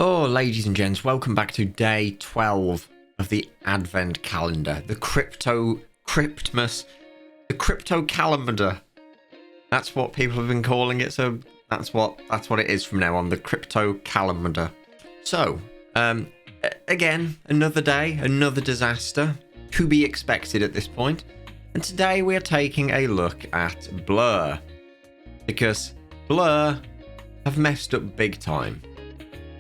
Oh, ladies and gents, welcome back to day 12 of the Advent calendar. The Cryptmas, the crypto calendar. That's what people have been calling it, so that's what it is from now on, the crypto calendar. So, again, another day, another disaster, to be expected at this point. And today we are taking a look at Blur, because Blur have messed up big time.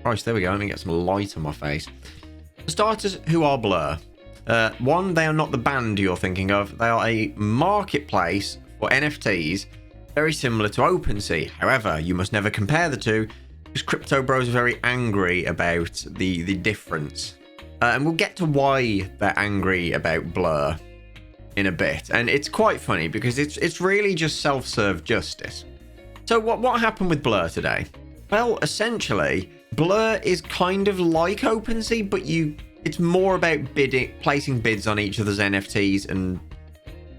Christ, there we go. Let me get some light on my face. For starters, who are Blur? One, they are not the band you're thinking of. They are a marketplace for NFTs, very similar to OpenSea. However, you must never compare the two, because crypto bros are very angry about the difference. And we'll get to why they're angry about Blur in a bit. And it's quite funny, because it's really just self-serve justice. So what happened with Blur today? Well, essentially, Blur is kind of like OpenSea, but it's more about placing bids on each other's NFTs, and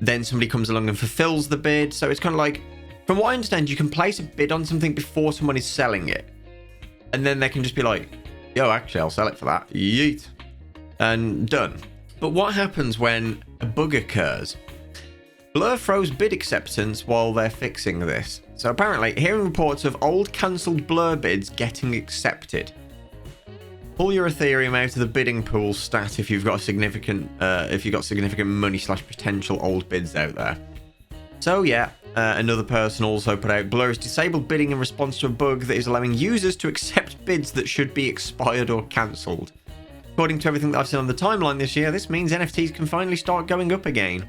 then somebody comes along and fulfills the bid. So it's kind of like, from what I understand, you can place a bid on something before someone is selling it. And then they can just be like, yo, actually, I'll sell it for that. Yeet. And done. But what happens when a bug occurs? Blur throws bid acceptance while they're fixing this. So apparently, hearing reports of old cancelled Blur bids getting accepted. Pull your Ethereum out of the bidding pool stat if you've got significant money / potential old bids out there. So yeah, another person also put out, Blur has disabled bidding in response to a bug that is allowing users to accept bids that should be expired or cancelled. According to everything that I've seen on the timeline this year, this means NFTs can finally start going up again.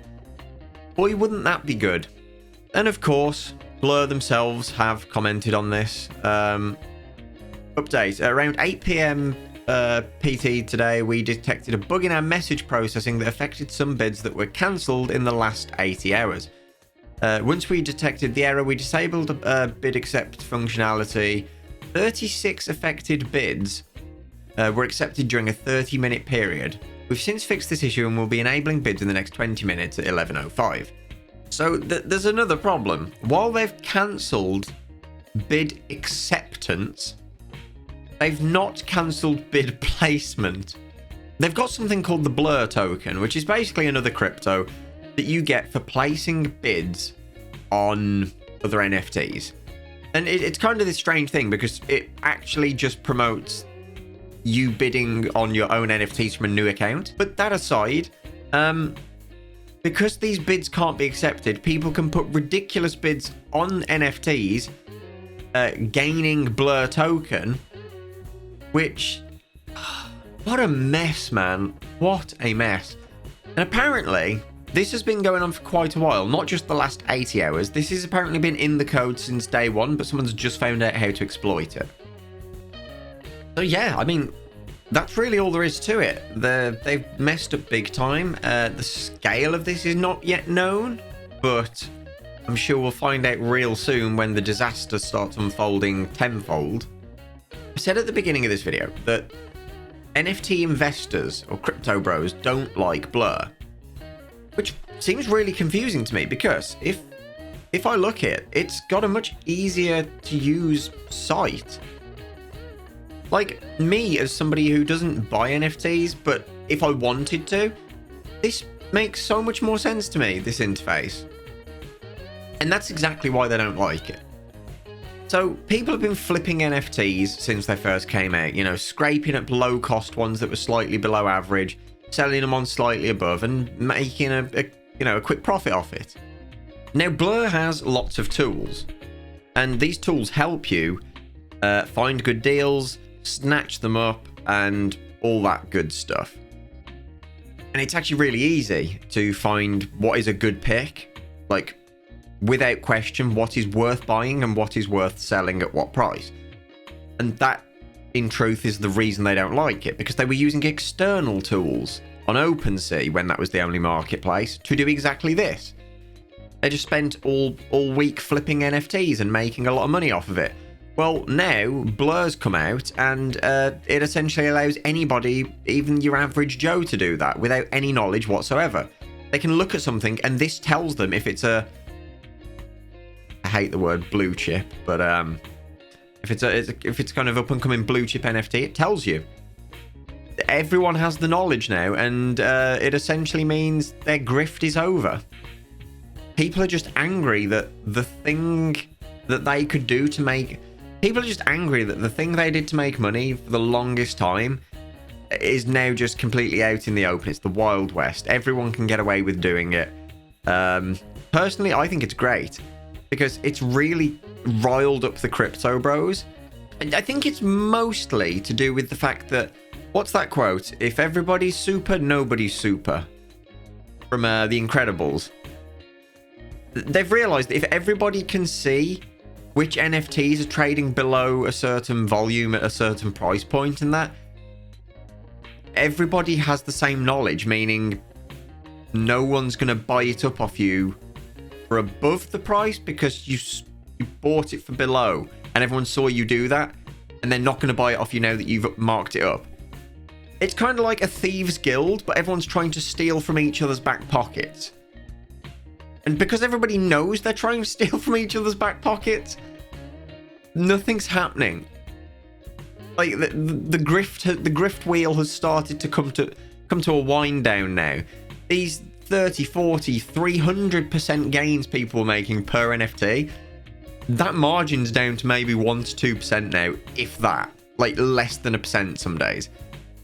Boy, wouldn't that be good. And of course, Blur themselves have commented on this. Update. Around 8 PM PT today, we detected a bug in our message processing that affected some bids that were cancelled in the last 80 hours. Once we detected the error, we disabled bid accept functionality. 36 affected bids were accepted during a 30-minute period. We've since fixed this issue and will be enabling bids in the next 20 minutes at 11:05. So there's another problem. While they've cancelled bid acceptance, they've not cancelled bid placement. They've got something called the Blur token, which is basically another crypto that you get for placing bids on other NFTs. And it's kind of this strange thing, because it actually just promotes you bidding on your own NFTs from a new account. But that aside, because these bids can't be accepted, people can put ridiculous bids on NFTs, gaining Blur token, which, what a mess, man. What a mess. And apparently, this has been going on for quite a while, not just the last 80 hours. This has apparently been in the code since day one, but someone's just found out how to exploit it. So yeah, I mean, that's really all there is to it. They've messed up big time. The scale of this is not yet known, but I'm sure we'll find out real soon when the disaster starts unfolding tenfold. I said at the beginning of this video that NFT investors or crypto bros don't like Blur, which seems really confusing to me, because if I look at it, it's got a much easier to use site. Like, me as somebody who doesn't buy NFTs, but if I wanted to, this makes so much more sense to me, this interface. And that's exactly why they don't like it. So people have been flipping NFTs since they first came out, you know, scraping up low-cost ones that were slightly below average, selling them on slightly above, and making a quick profit off it. Now, Blur has lots of tools, and these tools help you find good deals, snatch them up, and all that good stuff. And it's actually really easy to find what is a good pick, like, without question, what is worth buying and what is worth selling at what price. And that, in truth, is the reason they don't like it, because they were using external tools on OpenSea, when that was the only marketplace, to do exactly this. They just spent all week flipping NFTs and making a lot of money off of it. Well, now Blur's come out, and it essentially allows anybody, even your average Joe, to do that without any knowledge whatsoever. They can look at something, and this tells them if it's I hate the word blue chip, but if it's kind of up and coming blue chip NFT, it tells you. Everyone has the knowledge now, and it essentially means their grift is over. People are just angry that the thing that they could do to make... People are just angry that the thing they did to make money for the longest time is now just completely out in the open. It's the Wild West. Everyone can get away with doing it. Personally, I think it's great because it's really riled up the crypto bros. And I think it's mostly to do with the fact that, what's that quote? If everybody's super, nobody's super. From The Incredibles. They've realized that if everybody can see which NFTs are trading below a certain volume at a certain price point and that, everybody has the same knowledge, meaning no one's going to buy it up off you for above the price because you bought it for below, and everyone saw you do that, and they're not going to buy it off you now that you've marked it up. It's kind of like a thieves guild, but everyone's trying to steal from each other's back pockets. And because everybody knows they're trying to steal from each other's back pockets, nothing's happening. Like the grift wheel has started to come to a wind down now. These 30, 40, 300% gains people were making per NFT, that margin's down to maybe 1 to 2% now, if that. Like less than 1% some days.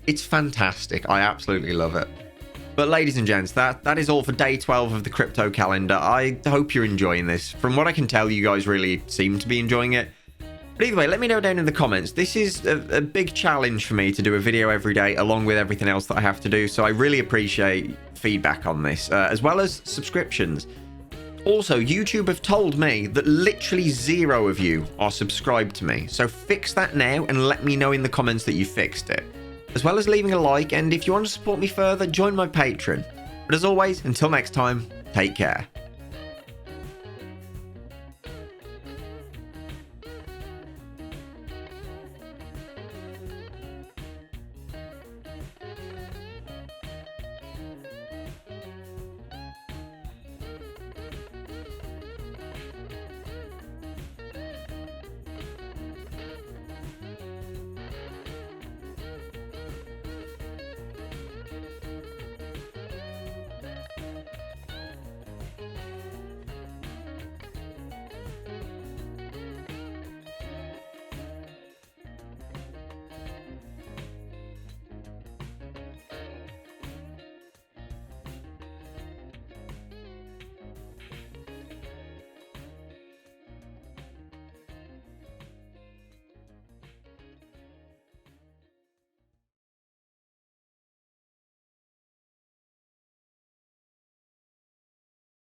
It's fantastic. I absolutely love it. But ladies and gents, that is all for day 12 of the crypto calendar. I hope you're enjoying this. From what I can tell, you guys really seem to be enjoying it. But either way, let me know down in the comments. This is a big challenge for me to do a video every day along with everything else that I have to do. So I really appreciate feedback on this, as well as subscriptions. Also, YouTube have told me that literally 0 of you are subscribed to me. So fix that now and let me know in the comments that you fixed it. As well as leaving a like, and if you want to support me further, join my Patreon. But as always, until next time, take care.